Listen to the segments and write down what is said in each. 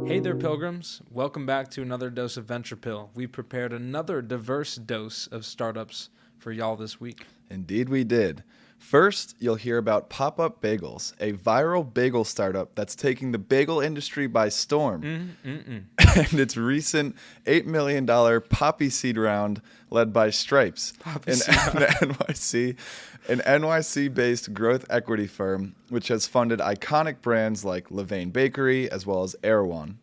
Hey there, pilgrims. Welcome back to another dose of Venture Pill. We prepared another diverse dose of startups for y'all this week. Indeed we did. First, you'll hear about PopUp Bagels, a viral bagel startup that's taking the bagel industry by storm. And its recent $8 million poppy seed round led by Stripes, an NYC-based growth equity firm, which has funded iconic brands like Levain Bakery as well as Erewhon.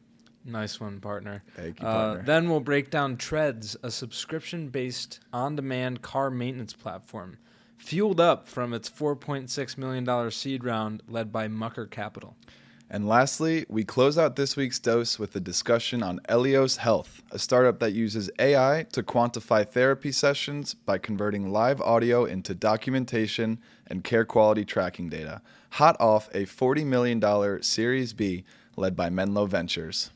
Nice one, partner. Thank you, partner. Then we'll break down Treads, a subscription-based on-demand car maintenance platform, fueled up from its $4.6 million seed round led by Mucker Capital. And lastly, we close out this week's dose with a discussion on Eleos Health, a startup that uses AI to quantify therapy sessions by converting live audio into documentation and care quality tracking data, hot off a $40 million Series B led by Menlo Ventures.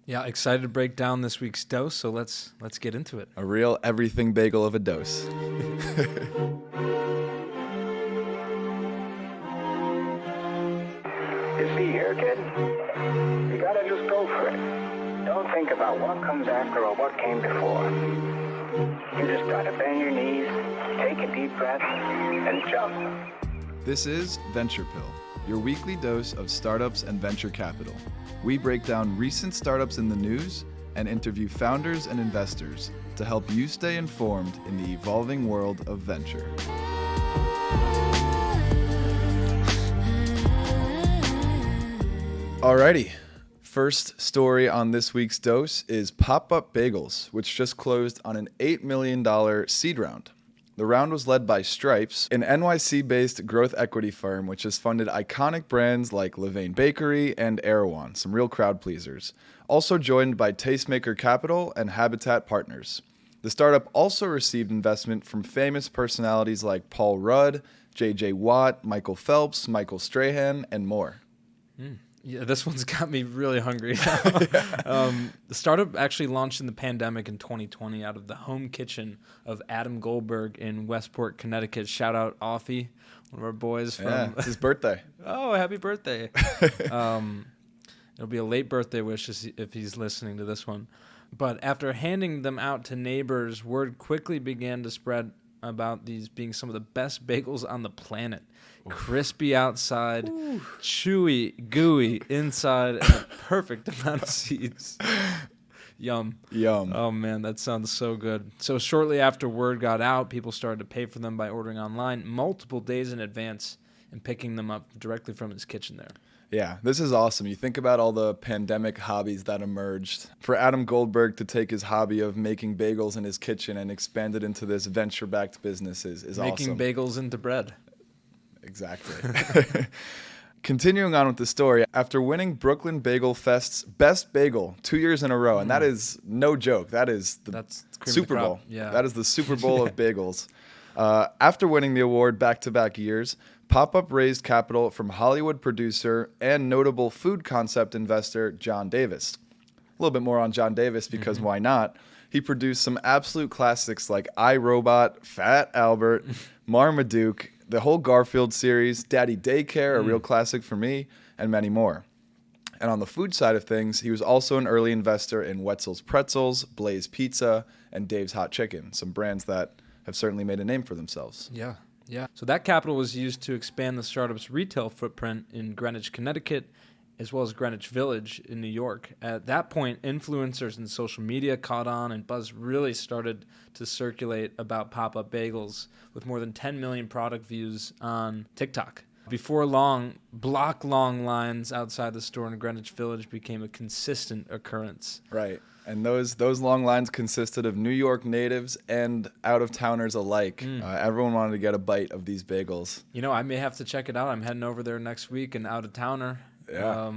Yeah, excited to break down this week's dose, so let's get into it. A real everything bagel of a dose. You see here, kid, you gotta just go for it. Don't think about what comes after or what came before. You just gotta bend your knees, take a deep breath, and jump. This is Venture Pill, your weekly dose of startups and venture capital. We break down recent startups in the news and interview founders and investors to help you stay informed in the evolving world of venture. Alrighty, first story on this week's dose is PopUp Bagels, which just closed on an $8 million seed round. The round was led by Stripes, an NYC-based growth equity firm which has funded iconic brands like Levain Bakery and Erewhon, some real crowd pleasers. Also joined by Tastemaker Capital and Habitat Partners. The startup also received investment from famous personalities like Paul Rudd, J.J. Watt, Michael Phelps, Michael Strahan, and more. Yeah, this one's got me really hungry. The startup actually launched in the pandemic in 2020 out of the home kitchen of Adam Goldberg in Westport, Connecticut. Shout out Offie, one of our boys from... Yeah, it's his birthday. Oh, happy birthday. It'll be a late birthday wish if he's listening to this one. But after handing them out to neighbors, word quickly began to spread about these being some of the best bagels on the planet. Crispy outside, chewy, gooey inside, and the perfect amount of seeds. Yum. Oh, man, that sounds so good. So shortly after word got out, people started to pay for them by ordering online multiple days in advance and picking them up directly from his kitchen there. Yeah, this is awesome. You think about all the pandemic hobbies that emerged. For Adam Goldberg to take his hobby of making bagels in his kitchen and expand it into this venture-backed business is awesome. Making bagels into bread. Exactly. Continuing on with the story, after winning Brooklyn Bagel Fest's Best Bagel 2 years in a row, and that is no joke, that's Super Bowl. Yeah. That is the Super Bowl of bagels. After winning the award back-to-back years, PopUp raised capital from Hollywood producer and notable food concept investor John Davis. A little bit more on John Davis because why not? He produced some absolute classics like iRobot, Fat Albert, Marmaduke, the whole Garfield series, Daddy Daycare, a real classic for me, and many more. And on the food side of things, he was also an early investor in Wetzel's Pretzels, Blaze Pizza, and Dave's Hot Chicken, some brands that have certainly made a name for themselves. Yeah. So that capital was used to expand the startup's retail footprint in Greenwich, Connecticut, as well as Greenwich Village in New York. At that point, influencers and social media caught on, and buzz really started to circulate about PopUp Bagels, with more than 10 million product views on TikTok. Before long, block-long lines outside the store in Greenwich Village became a consistent occurrence. Right. And those long lines consisted of New York natives and out-of-towners alike. Everyone wanted to get a bite of these bagels. You know, I may have to check it out. I'm heading over there next week, an out-of-towner. Yeah.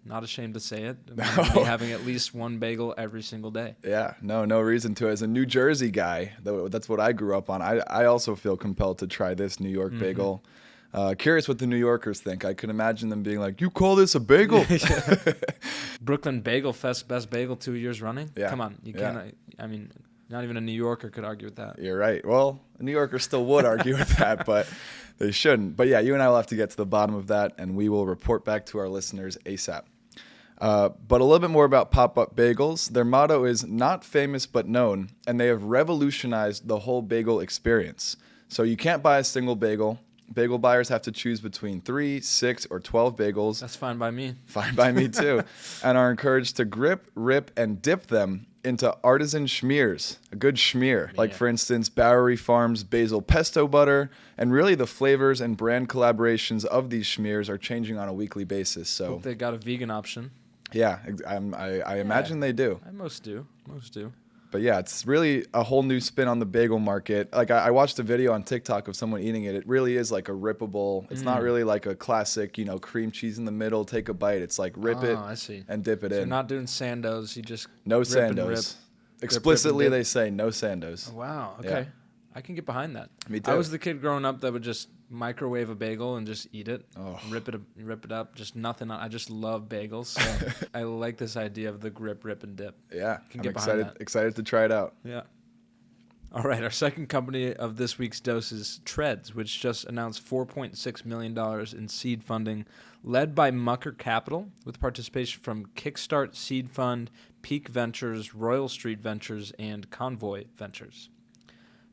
Not ashamed to say it. I'll be having at least one bagel every single day. Yeah, no reason to. As a New Jersey guy, that's what I grew up on. I also feel compelled to try this New York bagel. Curious what the New Yorkers think. I could imagine them being like, "You call this a bagel?" Brooklyn Bagel Fest, best bagel 2 years running. Yeah. Come on, you can't. I mean, not even a New Yorker could argue with that. You're right. Well, a New Yorker still would argue with that, but they shouldn't. But yeah, you and I will have to get to the bottom of that, and we will report back to our listeners ASAP. But a little bit more about PopUp Bagels. Their motto is not famous but known, and they have revolutionized the whole bagel experience. So you can't buy a single bagel. Bagel buyers have to choose between 3, 6, or 12 bagels. That's fine by me. Fine by me too. And are encouraged to grip, rip, and dip them into artisan schmears, a good schmear. Like, for instance, Bauer Farms basil pesto butter. And really the flavors and brand collaborations of these schmears are changing on a weekly basis. So Hope they got a vegan option. yeah, I imagine they do. Most do. But yeah, it's really a whole new spin on the bagel market. Like, I watched a video on TikTok of someone eating it. It really is like a rippable. It's not really like a classic, cream cheese in the middle, take a bite. It's like rip it I see. and dip it So in. you're not doing sandos. You just No rip and rip. sandos. Explicitly, rip and they say no sandos. Oh, wow. Okay. Yeah. I can get behind that. Me too. I was the kid growing up that would just microwave a bagel and just eat it, Oh. rip it up, just nothing. I just love bagels. So I like this idea of the grip, rip, and dip. Yeah, Can I'm get behind excited to try it out. Yeah. All right, our second company of this week's dose is Treads, which just announced $4.6 million in seed funding, led by Mucker Capital, with participation from Kickstart Seed Fund, Peak Ventures, Royal Street Ventures, and Convoy Ventures.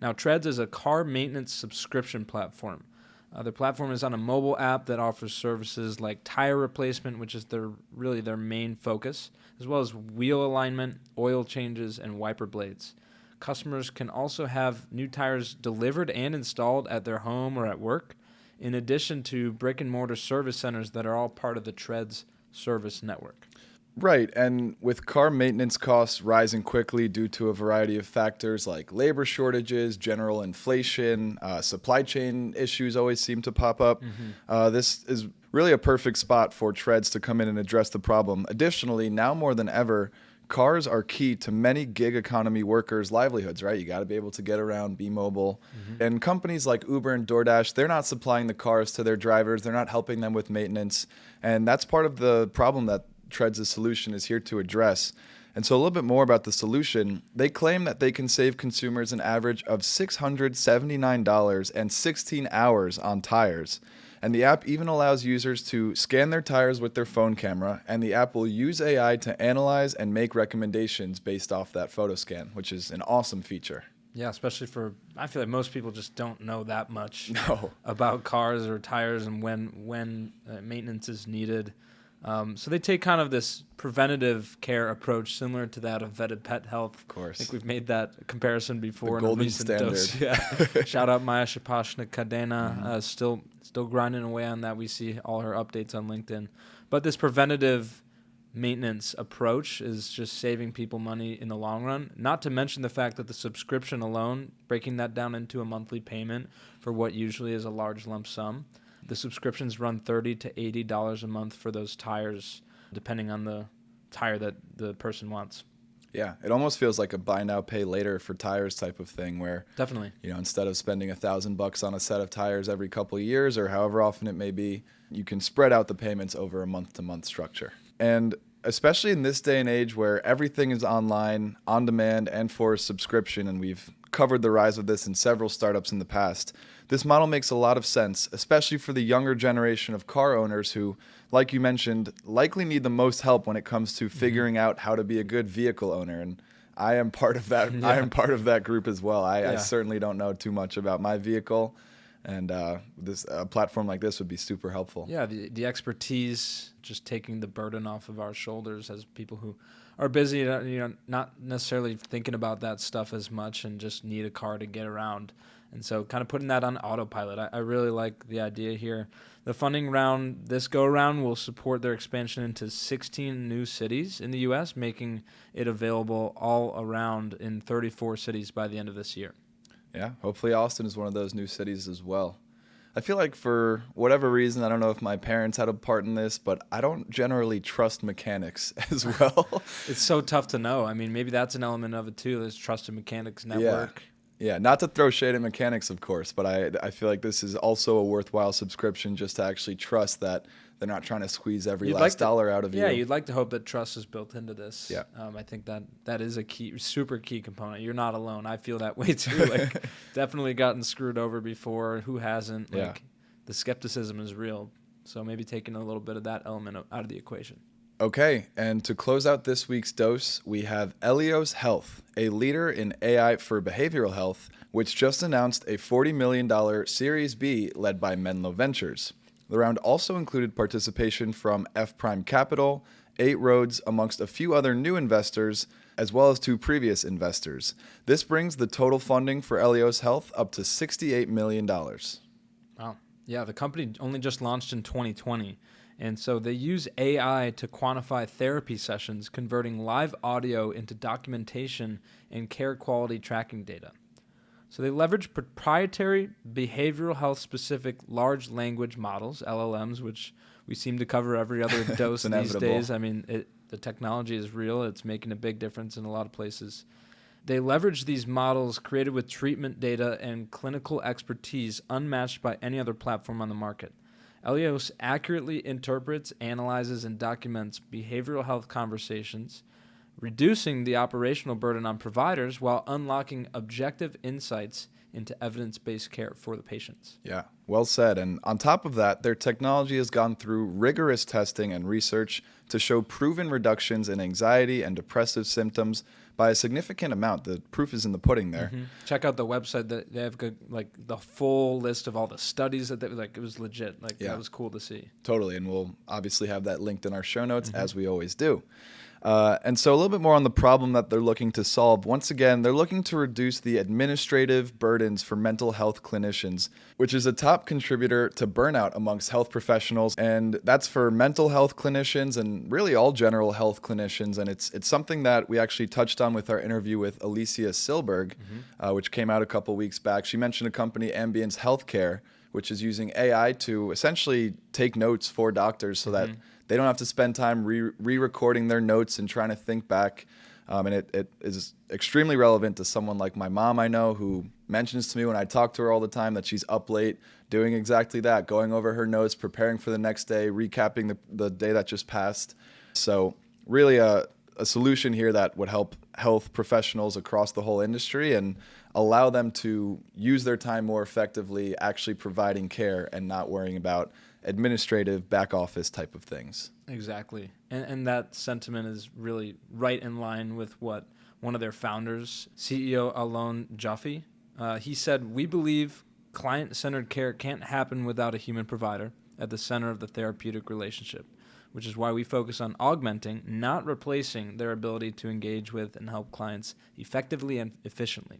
Now, Treads is a car maintenance subscription platform. The platform is on a mobile app that offers services like tire replacement, which is their main focus, as well as wheel alignment, oil changes, and wiper blades. Customers can also have new tires delivered and installed at their home or at work, in addition to brick-and-mortar service centers that are all part of the Treads service network. Right, and with car maintenance costs rising quickly due to a variety of factors like labor shortages, general inflation, supply chain issues always seem to pop up. This is really a perfect spot for Treads to come in and address the problem. Additionally, now more than ever, cars are key to many gig economy workers' livelihoods, right? You got to be able to get around, be mobile. And companies like Uber and DoorDash, they're not supplying the cars to their drivers. They're not helping them with maintenance. And that's part of the problem that Treads' solution is here to address. And so a little bit more about the solution. They claim that they can save consumers an average of $679 and 16 hours on tires. And the app even allows users to scan their tires with their phone camera, and the app will use AI to analyze and make recommendations based off that photo scan, which is an awesome feature. Yeah, especially I feel like most people just don't know that much No. about cars or tires and when maintenance is needed. So they take kind of this preventative care approach similar to that of vetted pet health. Of course. I think we've made that comparison before. The in a golden recent standard. dose. Yeah. Shout out Maya Shapashna Kadena. Still grinding away on that. We see all her updates on LinkedIn. But this preventative maintenance approach is just saving people money in the long run. Not to mention the fact that the subscription alone, breaking that down into a monthly payment for what usually is a large lump sum, the subscriptions run $30 to $80 a month for those tires, depending on the tire that the person wants. Yeah, it almost feels like a buy now, pay later for tires type of thing where, Definitely. Instead of spending $1,000 on a set of tires every couple of years or however often it may be, you can spread out the payments over a month-to-month structure. And especially in this day and age where everything is online, on demand, and for a subscription, and we've covered the rise of this in several startups in the past, this model makes a lot of sense, especially for the younger generation of car owners who, like you mentioned, likely need the most help when it comes to figuring out how to be a good vehicle owner. And I am part of that. Yeah. I am part of that group as well. I certainly don't know too much about my vehicle, and this platform like this would be super helpful. Yeah, the expertise, just taking the burden off of our shoulders as people who are busy, not necessarily thinking about that stuff as much and just need a car to get around. And so kind of putting that on autopilot. I really like the idea here. The funding round this go-around will support their expansion into 16 new cities in the U.S., making it available all around in 34 cities by the end of this year. Yeah, hopefully Austin is one of those new cities as well. I feel like for whatever reason, I don't know if my parents had a part in this, but I don't generally trust mechanics as well. It's so tough to know. I mean, maybe that's an element of it too. There's Trusted Mechanics Network. Yeah, not to throw shade at mechanics, of course, but I feel like this is also a worthwhile subscription just to actually trust that they're not trying to squeeze every last dollar out of you. Yeah, you'd like to hope that trust is built into this. Yeah. I think that is a key, super key component. You're not alone. I feel that way too. Like, definitely gotten screwed over before. Who hasn't? Like, the skepticism is real. So maybe taking a little bit of that element out of the equation. Okay, and to close out this week's dose, we have Eleos Health, a leader in AI for behavioral health, which just announced a $40 million Series B led by Menlo Ventures. The round also included participation from F Prime Capital, 8 Roads, amongst a few other new investors, as well as 2 previous investors. This brings the total funding for Eleos Health up to $68 million. Wow. Yeah, the company only just launched in 2020. And so they use AI to quantify therapy sessions, converting live audio into documentation and care quality tracking data. So they leverage proprietary behavioral health specific large language models, LLMs, which we seem to cover every other dose these days. I mean, the technology is real. It's making a big difference in a lot of places. They leverage these models created with treatment data and clinical expertise unmatched by any other platform on the market. Eleos accurately interprets, analyzes, and documents behavioral health conversations, reducing the operational burden on providers while unlocking objective insights into evidence-based care for the patients. Yeah, well said. And on top of that, their technology has gone through rigorous testing and research to show proven reductions in anxiety and depressive symptoms by a significant amount. The proof is in the pudding there. Mm-hmm. Check out the website. That they have good, like the full list of all the studies that they like. It was legit. Like that was cool to see. Totally, and we'll obviously have that linked in our show notes as we always do. And so a little bit more on the problem that they're looking to solve. Once again, they're looking to reduce the administrative burdens for mental health clinicians, which is a top contributor to burnout amongst health professionals. And that's for mental health clinicians and really all general health clinicians. And it's something that we actually touched on with our interview with Alicia Silberg, which came out a couple weeks back. She mentioned a company, Ambience Healthcare, which is using AI to essentially take notes for doctors so that they don't have to spend time re-recording their notes and trying to think back. And it is extremely relevant to someone like my mom I know, who mentions to me when I talk to her all the time that she's up late doing exactly that, going over her notes, preparing for the next day, recapping the day that just passed. So really a solution here that would help health professionals across the whole industry and allow them to use their time more effectively, actually providing care and not worrying about administrative back office type of things. Exactly. And that sentiment is really right in line with what one of their founders, CEO Alon Jaffe, he said, "We believe client-centered care can't happen without a human provider at the center of the therapeutic relationship, which is why we focus on augmenting, not replacing, their ability to engage with and help clients effectively and efficiently.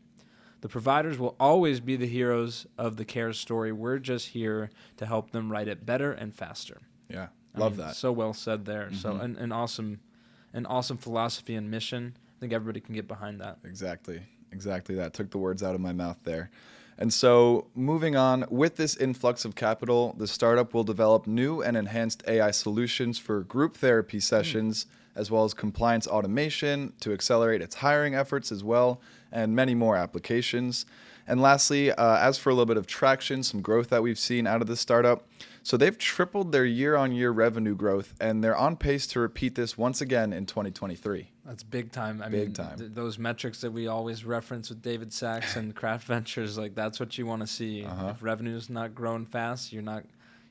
The providers will always be the heroes of the care story. We're just here to help them write it better and faster." Yeah, love that. So well said there. So an awesome philosophy and mission. I think everybody can get behind that. Exactly that. Took the words out of my mouth there. And so moving on, with this influx of capital, the startup will develop new and enhanced AI solutions for group therapy sessions, as well as compliance automation to accelerate its hiring efforts as well, and many more applications. And lastly, as for a little bit of traction, some growth that we've seen out of this startup. So they've tripled their year-on-year revenue growth, and they're on pace to repeat this once again in 2023. That's big time. I Big mean, time. Those metrics that we always reference with David Sachs and Craft Ventures, like that's what you want to see. If revenue's not growing fast, you're not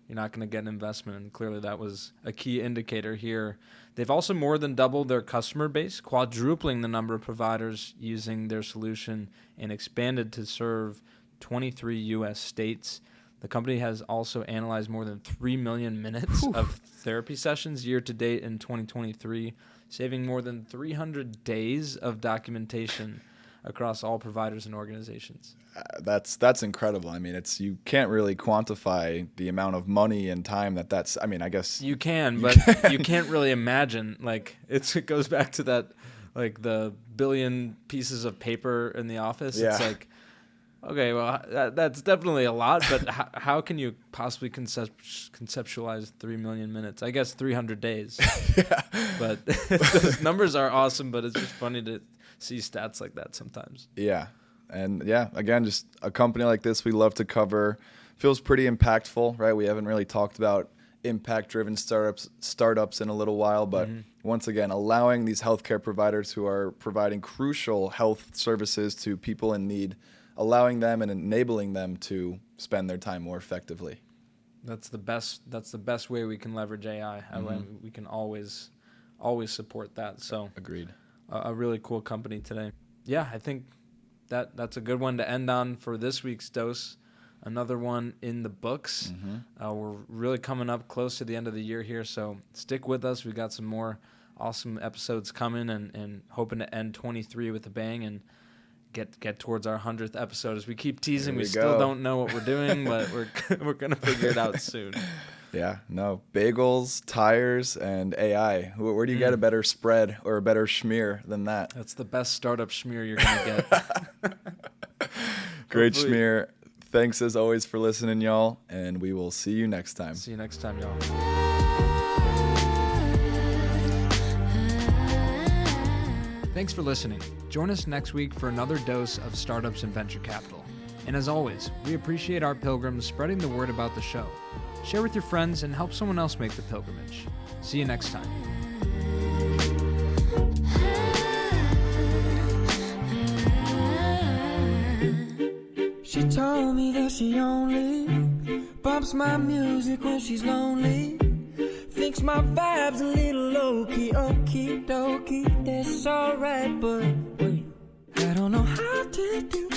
going to get an investment, and clearly that was a key indicator here. They've also more than doubled their customer base, quadrupling the number of providers using their solution, and expanded to serve 23 U.S. states. The company has also analyzed more than 3 million minutes of therapy sessions year to date in 2023, saving more than 300 days of documentation across all providers and organizations. That's incredible. I mean, you can't really quantify the amount of money and time that's. I mean, I guess you can, but you can't really imagine. Like it goes back to that, like the billion pieces of paper in the office. Yeah. It's like, okay, well that's definitely a lot, but how can you possibly conceptualize 3 million minutes? I guess 300 days. Yeah. But those numbers are awesome. But it's just funny to see stats like that sometimes. Yeah. And yeah, again, just a company like this we love to cover. Feels pretty impactful, right? We haven't really talked about impact-driven startups in a little while, but once again, allowing these healthcare providers who are providing crucial health services to people in need, allowing them and enabling them to spend their time more effectively. That's the best way we can leverage AI. We can always always support that. So Agreed. A really cool company today. Yeah, I think that's a good one to end on for this week's dose. Another one in the books. We're really coming up close to the end of the year here, so stick with us. We got some more awesome episodes coming, and hoping to end 23 with a bang and get towards our 100th episode. As we keep teasing, we still don't know what we're doing, but we're gonna figure it out soon. Yeah, no, bagels, tires, and AI. Where do you get a better spread or a better schmear than that? That's the best startup schmear you're gonna get. Great schmear. Thanks as always for listening, y'all, and we will see you next time. See you next time, y'all. Thanks for listening. Join us next week for another dose of startups and venture capital. And as always, we appreciate our pilgrims spreading the word about the show. Share with your friends and help someone else make the pilgrimage. See you next time. She told me that she only bumps my music when she's lonely. Thinks my vibe's a little low-key, okie dokie, that's alright, but wait, I don't know how to do